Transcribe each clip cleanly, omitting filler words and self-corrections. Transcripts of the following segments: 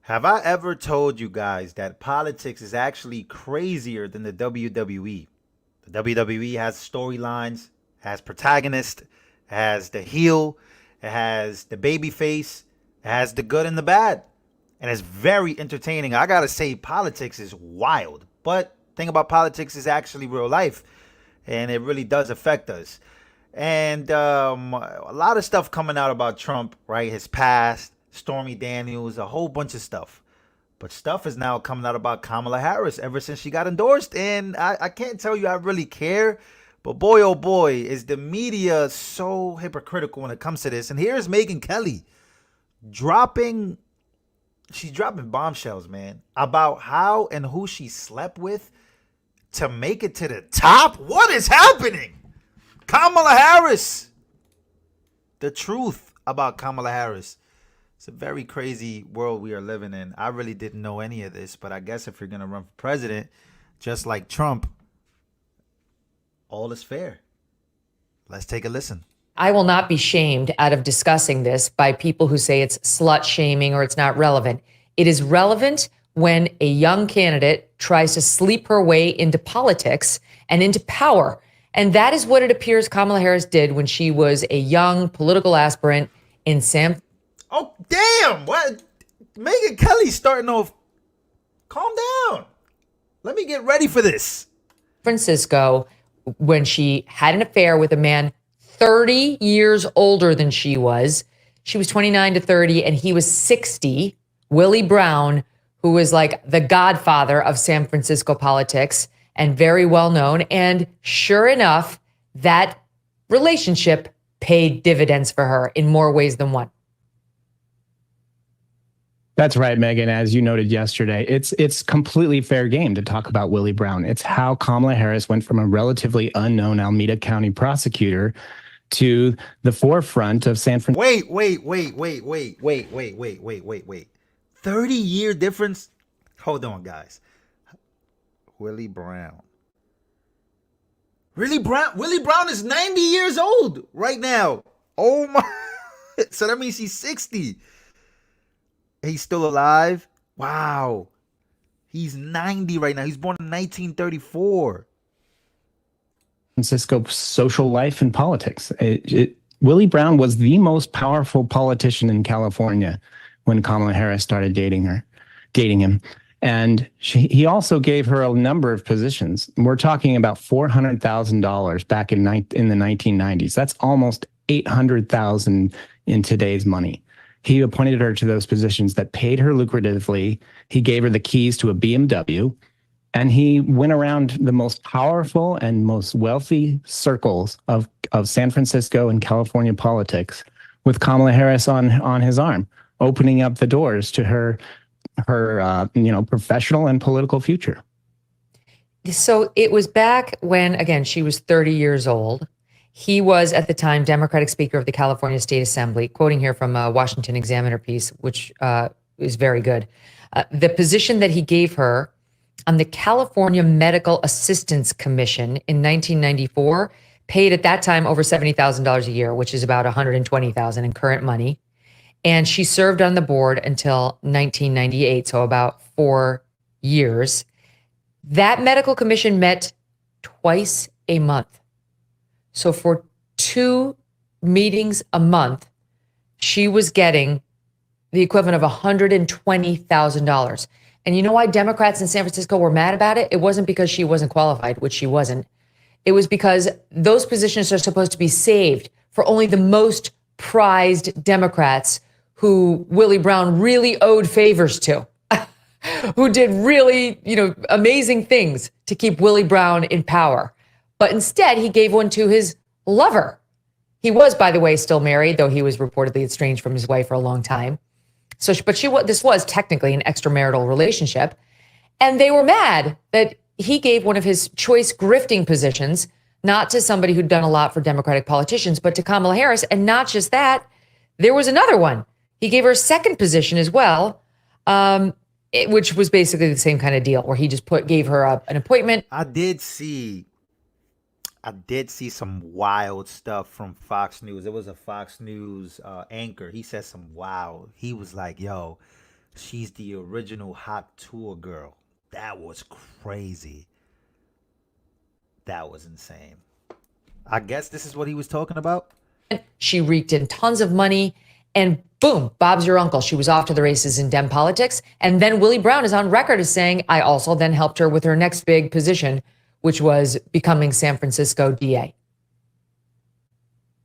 Have I ever told you guys that politics is actually crazier than the WWE? The WWE has storylines, has protagonists, has the heel, it has the baby face, it has the good and the bad. And it's very entertaining. I gotta say, politics is wild. But thing about politics is actually real life. And it really does affect us. And a lot of stuff coming out about Trump, right? His past, Stormy Daniels, a whole bunch of stuff. But stuff is now coming out about Kamala Harris ever since she got endorsed. And I can't tell you I really care. But boy, oh boy, is the media so hypocritical when it comes to this. And here's Megyn Kelly dropping, she's dropping bombshells, man, about how and who she slept with to make it to the top. What is happening? Kamala Harris. The truth about Kamala Harris. It's a very crazy world we are living in. I really didn't know any of this, but I guess if you're going to run for president, just like Trump, all is fair. Let's take a listen. I will not be shamed out of discussing this by people who say it's slut shaming or it's not relevant. It is relevant when a young candidate tries to sleep her way into politics and into power. And that is what it appears Kamala Harris did when she was a young political aspirant in San. Oh, damn. What? Megyn Kelly's starting off. Calm down. Let me get ready for this. Francisco, when she had an affair with a man 30 years older than she was. She was 29 to 30 and he was 60. Willie Brown, who was like the godfather of San Francisco politics and very well known. And sure enough, that relationship paid dividends for her in more ways than one. That's right, Megyn. As you noted yesterday, it's completely fair game to talk about Willie Brown. It's how Kamala Harris went from a relatively unknown Alameda County prosecutor to the forefront of San Francisco. Wait. 30-year difference? Hold on, guys. Willie Brown. Willie Brown is 90 years old right now. Oh my. So that means he's 60. He's still alive? Wow. He's 90 right now. He's born in 1934. Francisco social life and politics. Willie Brown was the most powerful politician in California when Kamala Harris started dating him. And he also gave her a number of positions. We're talking about $400,000 back in the 1990s. That's almost $800,000 in today's money. He appointed her to those positions that paid her lucratively. He gave her the keys to a BMW, and he went around the most powerful and most wealthy circles of San Francisco and California politics with Kamala Harris on his arm, opening up the doors to her professional and political future. So it was back when, again, she was 30 years old. He was, at the time, Democratic Speaker of the California State Assembly, quoting here from a Washington Examiner piece, which is very good. The position that he gave her on the California Medical Assistance Commission in 1994 paid at that time over $70,000 a year, which is about $120,000 in current money. And she served on the board until 1998, so about 4 years. That medical commission met twice a month. So for 2 meetings a month, she was getting the equivalent of $120,000. And you know why Democrats in San Francisco were mad about it? It wasn't because she wasn't qualified, which she wasn't. It was because those positions are supposed to be saved for only the most prized Democrats who Willie Brown really owed favors to, who did really, amazing things to keep Willie Brown in power. But instead, he gave one to his lover. He was, by the way, still married, though he was reportedly estranged from his wife for a long time. This was technically an extramarital relationship. And they were mad that he gave one of his choice grifting positions, not to somebody who'd done a lot for Democratic politicians, but to Kamala Harris. And not just that, there was another one. He gave her a second position as well, which was basically the same kind of deal, where he just gave her an appointment. I did see some wild stuff from Fox News. It was a Fox News anchor. He said some wow. He was like, yo, She's the original hot tour girl. That was crazy. That was insane. I guess this is what he was talking about. She reeked in tons of money, and boom, Bob's your uncle. She was off to the races in Dem politics. And then Willie Brown is on record as saying, I also then helped her with her next big position, which was becoming San Francisco DA.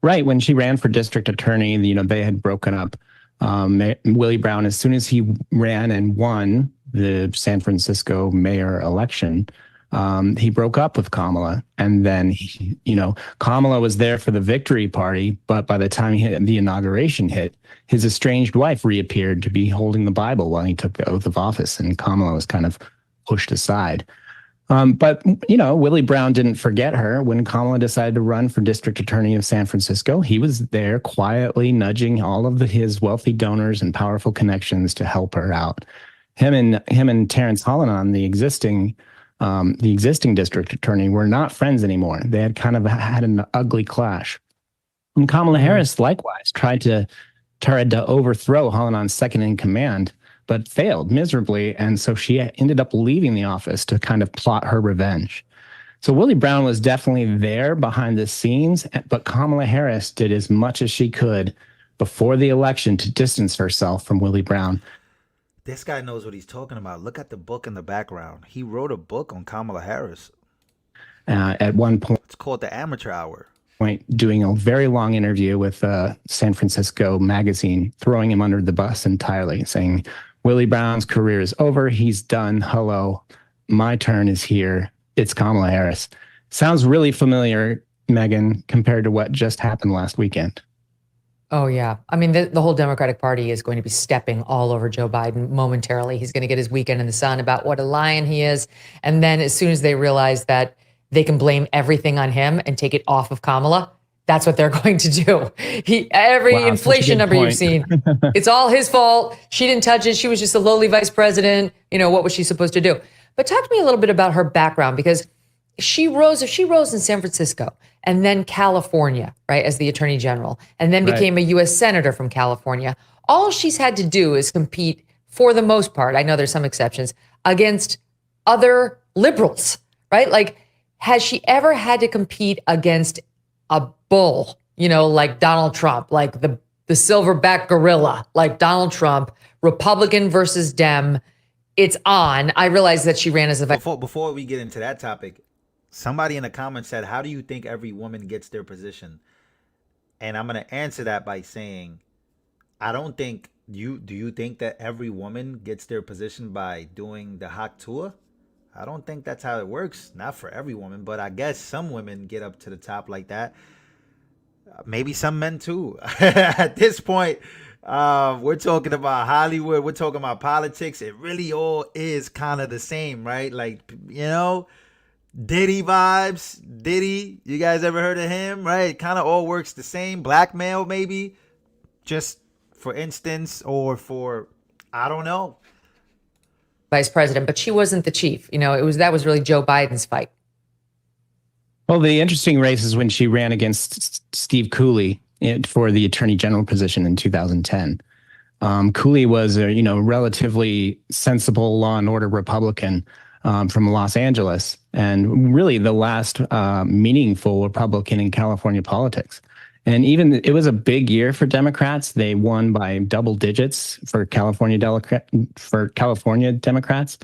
Right. When she ran for district attorney, they had broken up. Willie Brown, as soon as he ran and won the San Francisco mayor election, he broke up with Kamala. And then, Kamala was there for the victory party. But by the time the inauguration hit, his estranged wife reappeared to be holding the Bible while he took the oath of office. And Kamala was kind of pushed aside. But Willie Brown didn't forget her. When Kamala decided to run for district attorney of San Francisco, he was there quietly nudging all of his wealthy donors and powerful connections to help her out. Him and Terrence Hallinan, the existing district attorney, were not friends anymore. They had kind of had an ugly clash. And Kamala Harris likewise tried to overthrow Hallinan's second in command, but failed miserably. And so she ended up leaving the office to kind of plot her revenge. So Willie Brown was definitely there behind the scenes, but Kamala Harris did as much as she could before the election to distance herself from Willie Brown. This guy knows what he's talking about. Look at the book in the background. He wrote a book on Kamala Harris. At one point, it's called The Amateur Hour. Doing a very long interview with San Francisco magazine, throwing him under the bus entirely, saying, Willie Brown's career is over. He's done. Hello. My turn is here. It's Kamala Harris. Sounds really familiar, Megyn, compared to what just happened last weekend. Oh, yeah. I mean, the whole Democratic Party is going to be stepping all over Joe Biden momentarily. He's going to get his weekend in the sun about what a lion he is. And then as soon as they realize that they can blame everything on him and take it off of Kamala, that's what they're going to do. Every inflation number you've seen, it's all his fault. She didn't touch it. She was just a lowly vice president. What was she supposed to do? But talk to me a little bit about her background, because if she rose in San Francisco and then California, right, as the attorney general, and then became a U.S. senator from California, all she's had to do is compete, for the most part, I know there's some exceptions, against other liberals, right? Like, has she ever had to compete against a bull, like Donald Trump, like the silverback gorilla, like Donald Trump, Republican versus Dem? It's on. I realize that she ran as a vice. Before we get into that topic, somebody in the comments said, how do you think every woman gets their position? And I'm going to answer that by saying, I don't think do you think that every woman gets their position by doing the hot tour? I don't think that's how it works. Not for every woman, but I guess some women get up to the top like that. Maybe some men too. At this point, we're talking about Hollywood. We're talking about politics. It really all is kind of the same, right? Like, Diddy vibes. Diddy, you guys ever heard of him, right? It kind of all works the same. Blackmail, maybe, just for instance, or for, I don't know, vice president, but she wasn't the chief. That was really Joe Biden's fight. Well, the interesting race is when she ran against Steve Cooley for the attorney general position in 2010. Cooley was a relatively sensible law and order Republican from Los Angeles, and really the last meaningful Republican in California politics. And even it was a big year for Democrats. They won by double digits for California Democrats.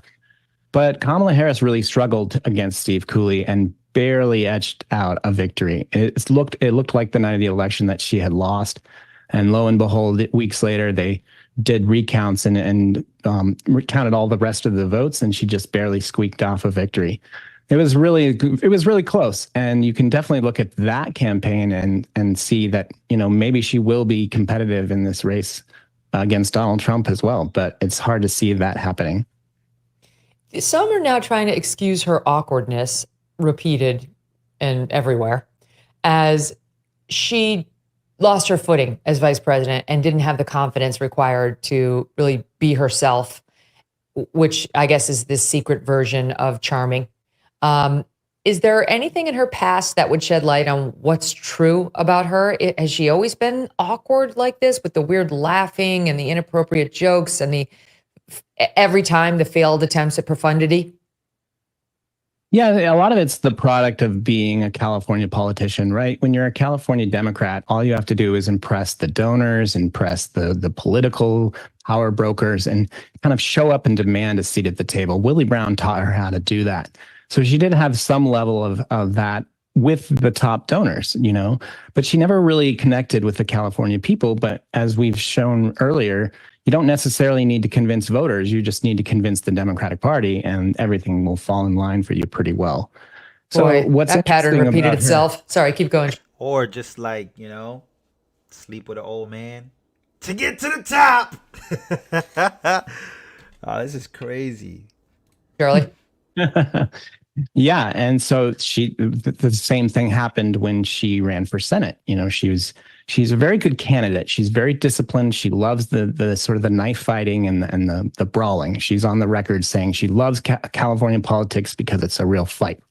But Kamala Harris really struggled against Steve Cooley and barely etched out a victory. It looked like the night of the election that she had lost. And lo and behold, weeks later, they did recounts and recounted all the rest of the votes, and she just barely squeaked off a victory. It was really close. And you can definitely look at that campaign and see that, maybe she will be competitive in this race against Donald Trump as well. But it's hard to see that happening. Some are now trying to excuse her awkwardness, repeated and everywhere, as she lost her footing as vice president and didn't have the confidence required to really be herself, which I guess is this secret version of charming. Is there anything in her past that would shed light on what's true about her? Has she always been awkward like this, with the weird laughing and the inappropriate jokes and the every time the failed attempts at profundity? Yeah, a lot of it's the product of being a California politician, right? When you're a California Democrat, all you have to do is impress the donors, impress the political power brokers, and kind of show up and demand a seat at the table. Willie Brown taught her how to do that. So she did have some level of that with the top donors, but she never really connected with the California people. But as we've shown earlier, you don't necessarily need to convince voters. You just need to convince the Democratic Party, and everything will fall in line for you pretty well. So Boy, what's that pattern interesting repeated about itself. Sorry, keep going. Or just like, sleep with an old man to get to the top. Oh, this is crazy. Charlie? Yeah, and so the same thing happened when she ran for Senate. She's a very good candidate. She's very disciplined. She loves the sort of the knife fighting and the brawling. She's on the record saying she loves California politics because it's a real fight.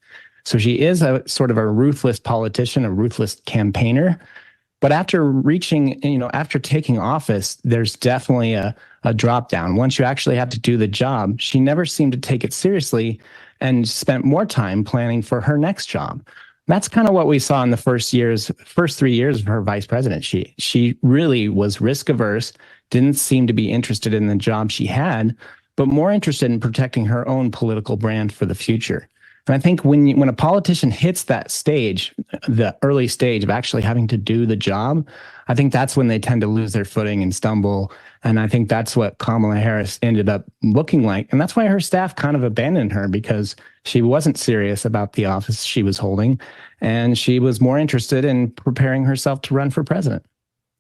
So she is a sort of a ruthless politician, a ruthless campaigner. But after after taking office, there's definitely a drop down. Once you actually have to do the job, she never seemed to take it seriously and spent more time planning for her next job. That's kind of what we saw in the first 3 years of her vice president. She really was risk averse, didn't seem to be interested in the job she had, but more interested in protecting her own political brand for the future. And I think when a politician hits that stage, the early stage of actually having to do the job, I think that's when they tend to lose their footing and stumble. And I think that's what Kamala Harris ended up looking like. And that's why her staff kind of abandoned her, because she wasn't serious about the office she was holding. And she was more interested in preparing herself to run for president.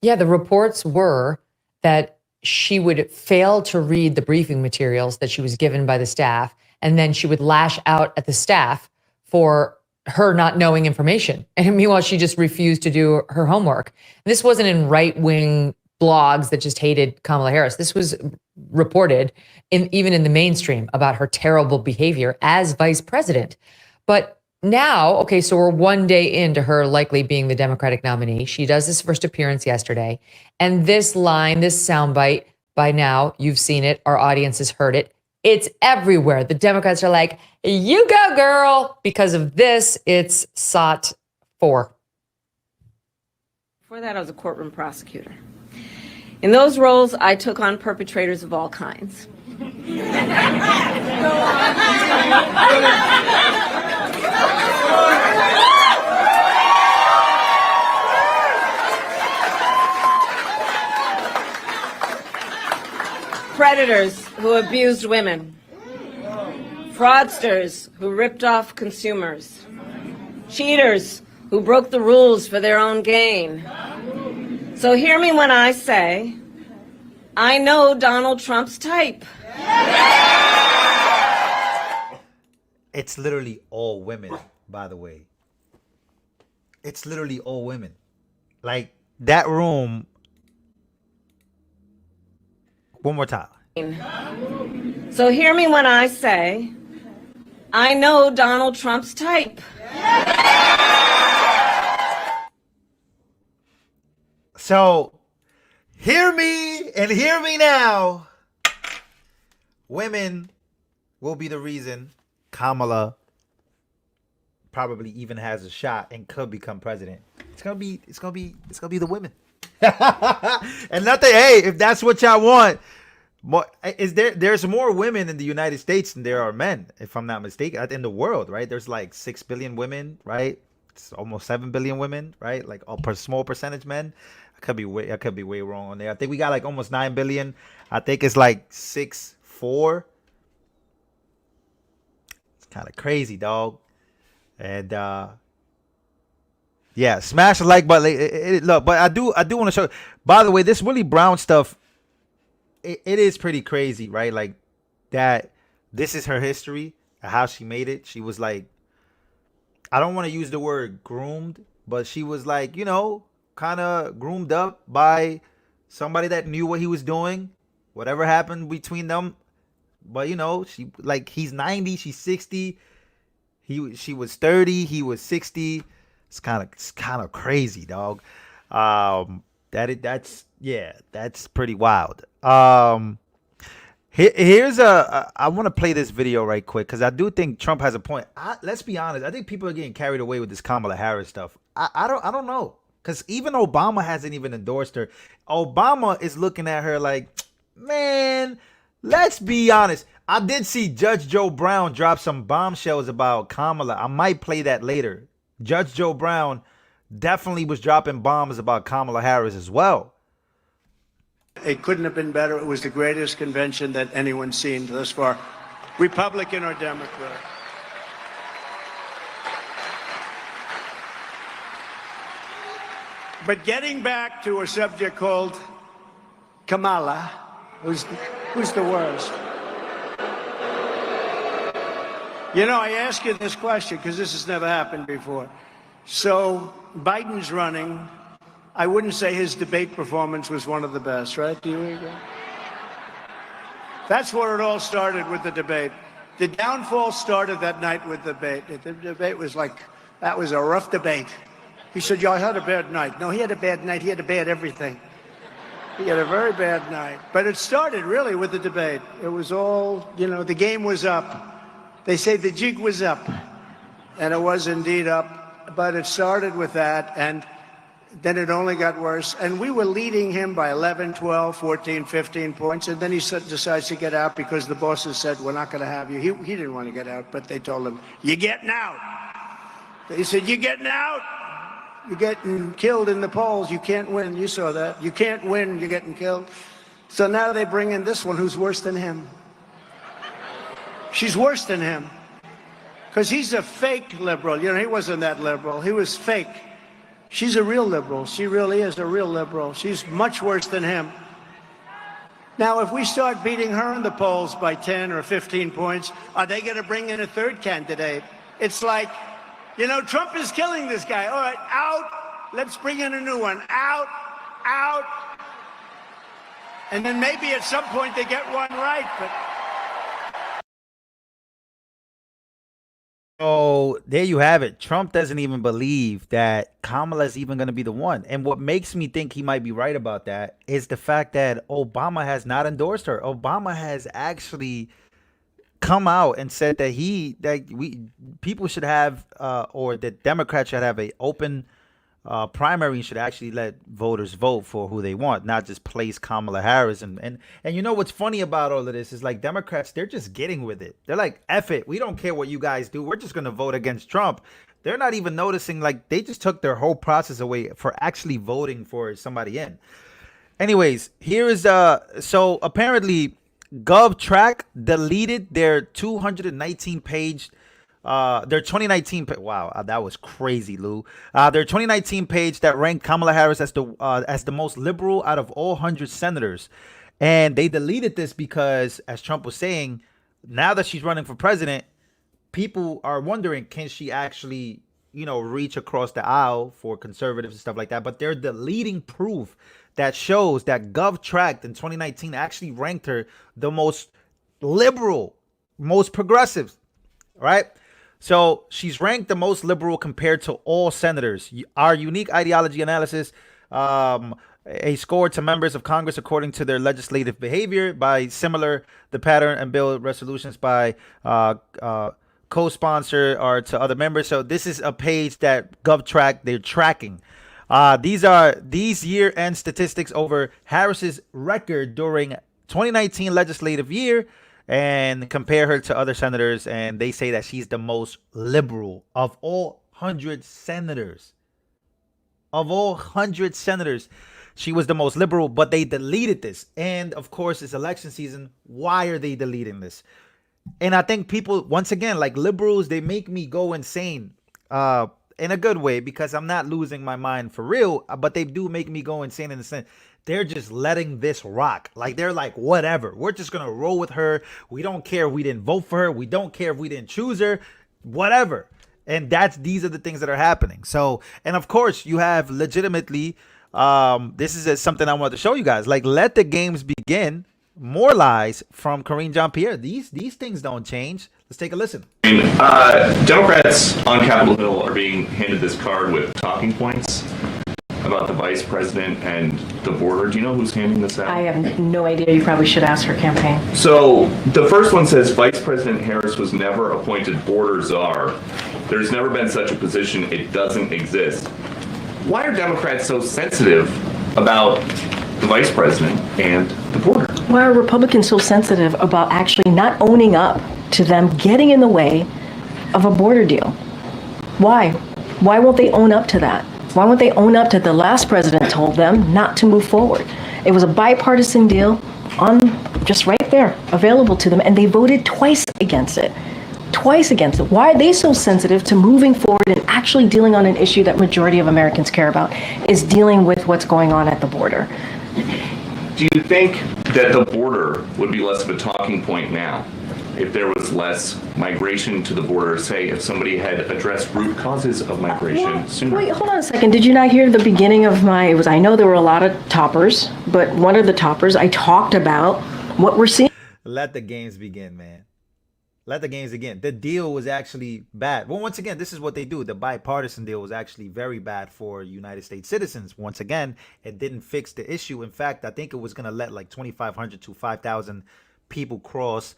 Yeah, the reports were that she would fail to read the briefing materials that she was given by the staff, and then she would lash out at the staff for her not knowing information. And meanwhile, she just refused to do her homework. This wasn't in right-wing blogs that just hated Kamala Harris. This was reported even in the mainstream about her terrible behavior as vice president. But now, okay, so we're one day into her likely being the Democratic nominee. She does this first appearance yesterday. And this line, this soundbite, by now, you've seen it. Our audience has heard it. It's everywhere. The Democrats are like, you go, girl. Because of this, it's SOT 4. Before that, I was a courtroom prosecutor. In those roles, I took on perpetrators of all kinds. Predators who abused women, fraudsters who ripped off consumers, cheaters who broke the rules for their own gain. So hear me when I say, I know Donald Trump's type. It's literally all women, by the way. It's literally all women. Like, that room. One more time. So hear me when I say, I know Donald Trump's type. So, hear me and hear me now. Women will be the reason Kamala probably even has a shot and could become president. It's gonna be the women. And nothing. Hey, if that's what y'all want, there's more women in the United States than there are men, if I'm not mistaken, in the world, right? There's like 6 billion women, right? It's almost 7 billion women, right? Like a small percentage men. I could be way wrong on there. I think we got like almost 9 billion. I think it's like 6.4. It's kind of crazy, dog. And yeah, smash the like button. Look, but I do want to show. By the way, this Willie Brown stuff, it is pretty crazy, right? Like that. This is her history, how she made it. She was like, I don't want to use the word groomed, but she was like, kind of groomed up by somebody that knew what he was doing. Whatever happened between them, but she like he's 90, she's 60. She was 30, he was 60. It's kind of crazy, dog. That's pretty wild. Here's I want to play this video right quick because I do think Trump has a point. Let's be honest. I think people are getting carried away with this Kamala Harris stuff. I don't know, because even Obama hasn't even endorsed her. Obama is looking at her like, man, let's be honest. I did see Judge Joe Brown drop some bombshells about Kamala. I might play that later. Judge Joe Brown definitely was dropping bombs about Kamala Harris as well. It couldn't have been better. It was the greatest convention that anyone's seen thus far, Republican or Democrat. But getting back to a subject called Kamala, who's the worst? You know, I ask you this question because this has never happened before. So Biden's running. I wouldn't say his debate performance was one of the best, right? Do you agree? That's where it all started, with the debate. The downfall started that night with the debate. The debate was like, that was a rough debate. He said, yeah, I had a bad night. No, he had a bad night. He had a bad everything. He had a very bad night. But it started really with the debate. It was all, you know, the game was up. They say the jig was up. And it was indeed up. But it started with that. And then it only got worse. And we were leading him by 11, 12, 14, 15 points. And then he decides to get out because the bosses said, we're not going to have you. He didn't want to get out, but they told him, you're getting out. They said, you're getting out. You're getting killed in the polls. You can't win. You saw that. You can't win. You're getting killed. So now they bring in this one who's worse than him. She's worse than him because he's a fake liberal. You know, he wasn't that liberal. He was fake. She's a real liberal. She really is a real liberal. She's much worse than him. Now, if we start beating her in the polls by 10 or 15 points, are they going to bring in a third candidate? It's like, you know, Trump is killing this guy. All right, out. Let's bring in a new one. Out, out. And then maybe at some point they get one right. But so there you have it. Trump doesn't even believe that Kamala is even going to be the one. And what makes me think he might be right about that is the fact that Obama has not endorsed her. Obama has actually come out and said that people should have or that Democrats should have a open primary and should actually let voters vote for who they want, not just place Kamala Harris. And you know what's funny about all of this is, like, Democrats, they're just getting with it. They're like, F it, we don't care what you guys do, we're just gonna vote against Trump. They're not even noticing, like, they just took their whole process away for actually voting for somebody in. Anyways, here is so apparently GovTrack deleted their 219 page their 2019 wow, that was crazy, Lou. Their 2019 page that ranked Kamala Harris as the most liberal out of all 100 senators, and they deleted this because, as Trump was saying, now that she's running for president, people are wondering, can she actually, you know, reach across the aisle for conservatives and stuff like that. But they're deleting proof that shows that GovTrack in 2019 actually ranked her the most liberal, most progressive, right? So she's ranked the most liberal compared to all senators. Our unique ideology analysis, a score to members of Congress according to their legislative behavior by similar the pattern and bill resolutions by co-sponsor or to other members. So this is a page that GovTrack, they're tracking. These are year-end statistics over Harris's record during 2019 legislative year, and compare her to other senators, and they say that she's the most liberal of all 100 senators. Of all 100 senators, she was the most liberal, but they deleted this. And of course, it's election season. Why are they deleting this? And I think people, once again, like liberals, they make me go insane in a good way, because I'm not losing my mind for real, but they do make me go insane in the sense they're just letting this rock. Like, they're like, whatever, we're just gonna roll with her. We don't care if we didn't vote for her. We don't care if we didn't choose her, whatever. And these are the things that are happening. So, and of course you have legitimately, this is something I wanted to show you guys, like, let the games begin. More lies from Karine Jean-Pierre. These things don't change. Let's take a listen. Democrats on Capitol Hill are being handed this card with talking points. about the vice president and the border? Do you know who's handing this out? I have no idea. You probably should ask her campaign. So the first one says Vice President Harris was never appointed border czar. There's never been such a position. It doesn't exist. Why are Democrats so sensitive about the vice president and the border? Why are Republicans so sensitive about actually not owning up to them getting in the way of a border deal? Why? Why won't they own up to that? Why won't they own up to the last president told them not to move forward? It was a bipartisan deal on just right there, available to them, and they voted twice against it. Twice against it. Why are they so sensitive to moving forward and actually dealing on an issue that majority of Americans care about, is dealing with what's going on at the border? Do you think that the border would be less of a talking point now if there was less migration to the border, say if somebody had addressed root causes of migration sooner? Wait, hold on a second. Did you not hear the beginning of I know there were a lot of toppers, but one of the toppers, I talked about what we're seeing. Let the games begin, man. Let the games begin. The deal was actually bad. Well, once again, this is what they do. The bipartisan deal was actually very bad for United States citizens. Once again, it didn't fix the issue. In fact, I think it was going to let like 2,500 to 5,000 people cross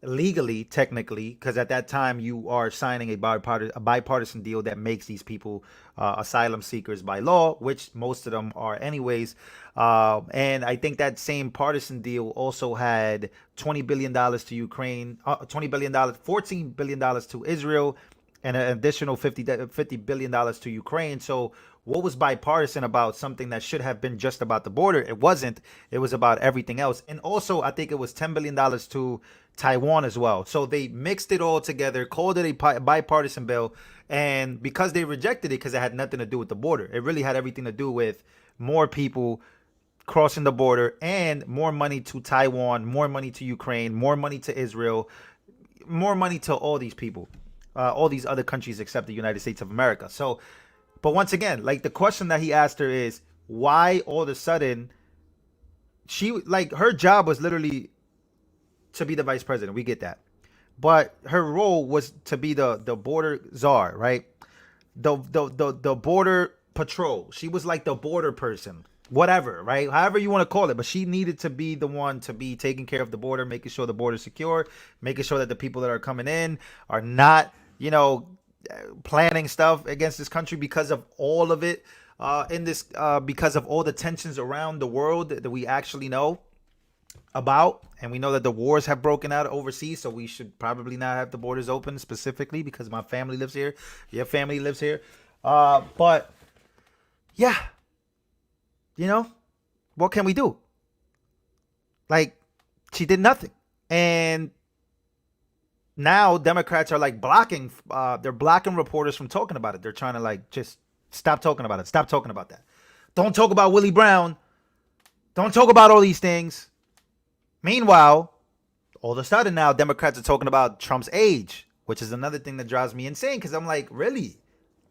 legally, technically, because at that time you are signing a bipartisan deal that makes these people asylum seekers by law, which most of them are anyways. And I think that same partisan deal also had $20 billion to Ukraine, $20 billion, $14 billion to Israel, and an additional $50 billion to Ukraine. So what was bipartisan about something that should have been just about the border? It wasn't. It was about everything else. And also, I think it was $10 billion to Taiwan as well. So they mixed it all together, called it a bipartisan bill. And because they rejected it, because it had nothing to do with the border, it really had everything to do with more people crossing the border and more money to Taiwan, more money to Ukraine, more money to Israel, more money to all these people, all these other countries except the United States of America. So, but once again, like the question that he asked her is, why all of a sudden her job was literally to be the vice president. We get that. But her role was to be the border czar, right? The border patrol. She was like the border person, whatever, right? However you want to call it. But she needed to be the one to be taking care of the border, making sure the border is secure, making sure that the people that are coming in are not, planning stuff against this country because of all of it because of all the tensions around the world that we actually know about. And we know that the wars have broken out overseas, so we should probably not have the borders open, specifically because my family lives here. Your family lives here. But yeah, what can we do? Like, she did nothing. And now Democrats are like blocking, they're blocking reporters from talking about it. They're trying to like, just stop talking about it. Stop talking about that. Don't talk about Willie Brown. Don't talk about all these things. Meanwhile, all of a sudden now Democrats are talking about Trump's age, which is another thing that drives me insane, because I'm like, really?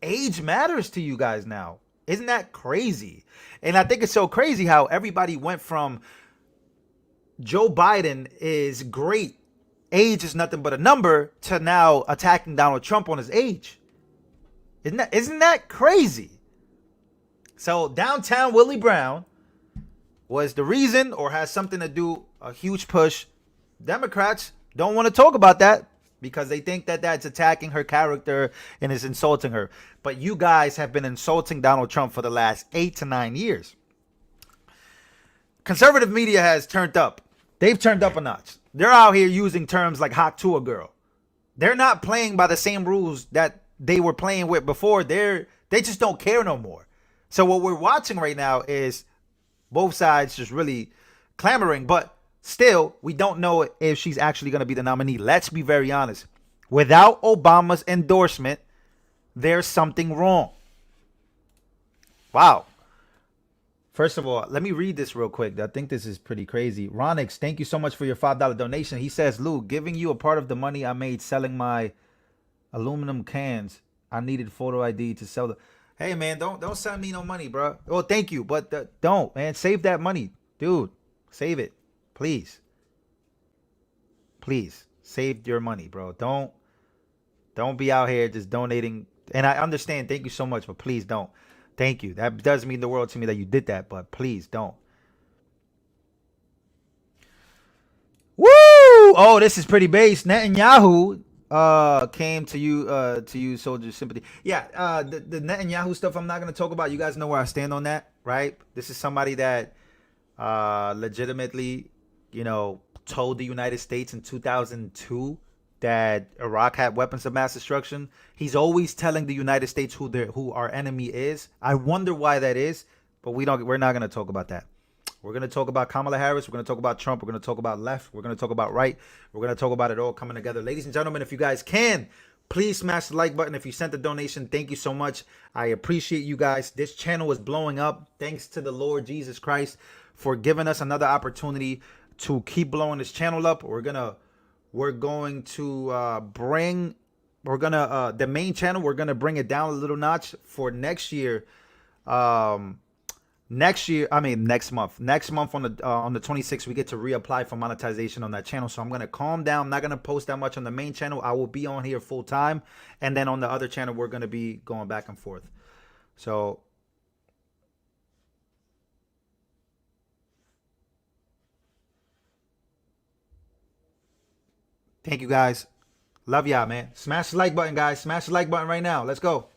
Age matters to you guys now? Isn't that crazy? And I think it's so crazy how everybody went from Joe Biden is great, age is nothing but a number, to now attacking Donald Trump on his age. Isn't that crazy? So downtown Willie Brown was the reason, or has something to do, a huge push. Democrats don't want to talk about that because they think that that's attacking her character and is insulting her. But you guys have been insulting Donald Trump for the last 8 to 9 years. Conservative media has turned up. They've turned up a notch. They're out here using terms like hot to a girl. They're not playing by the same rules that they were playing with before. They just don't care no more. So what we're watching right now is both sides just really clamoring, but still, we don't know if she's actually going to be the nominee. Let's be very honest. Without Obama's endorsement, there's something wrong. Wow. First of all, let me read this real quick. I think this is pretty crazy. Ronix, thank you so much for your $5 donation. He says, Lou, giving you a part of the money I made selling my aluminum cans. I needed photo ID to sell them. Hey, man, don't send me no money, bro. Well, thank you, but don't, man. Save that money. Dude, save it. Please. Please. Save your money, bro. Don't be out here just donating. And I understand. Thank you so much, but please don't Thank you. That does mean the world to me that you did that, but please don't. Woo! Oh, this is pretty base. Netanyahu came to you soldier sympathy. Yeah, the Netanyahu stuff I'm not gonna talk about. You guys know where I stand on that, right? This is somebody that legitimately, you know, told the United States in 2002 that Iraq had weapons of mass destruction. He's always telling the United States who our enemy is. I wonder why that is, but we're not going to talk about that. We're going to talk about Kamala Harris. We're going to talk about Trump. We're going to talk about left. We're going to talk about right. We're going to talk about it all coming together. Ladies and gentlemen, if you guys can, please smash the like button. If you sent a donation, thank you so much. I appreciate you guys. This channel is blowing up. Thanks to the Lord Jesus Christ for giving us another opportunity to keep blowing this channel up. We're going to bring the main channel. We're gonna bring it down a little notch for next year. Next month. Next month on the 26th, we get to reapply for monetization on that channel. So I'm gonna calm down. I'm not gonna post that much on the main channel. I will be on here full time, and then on the other channel, we're gonna be going back and forth. So. Thank you guys. Love y'all, man. Smash the like button, guys. Smash the like button right now. Let's go.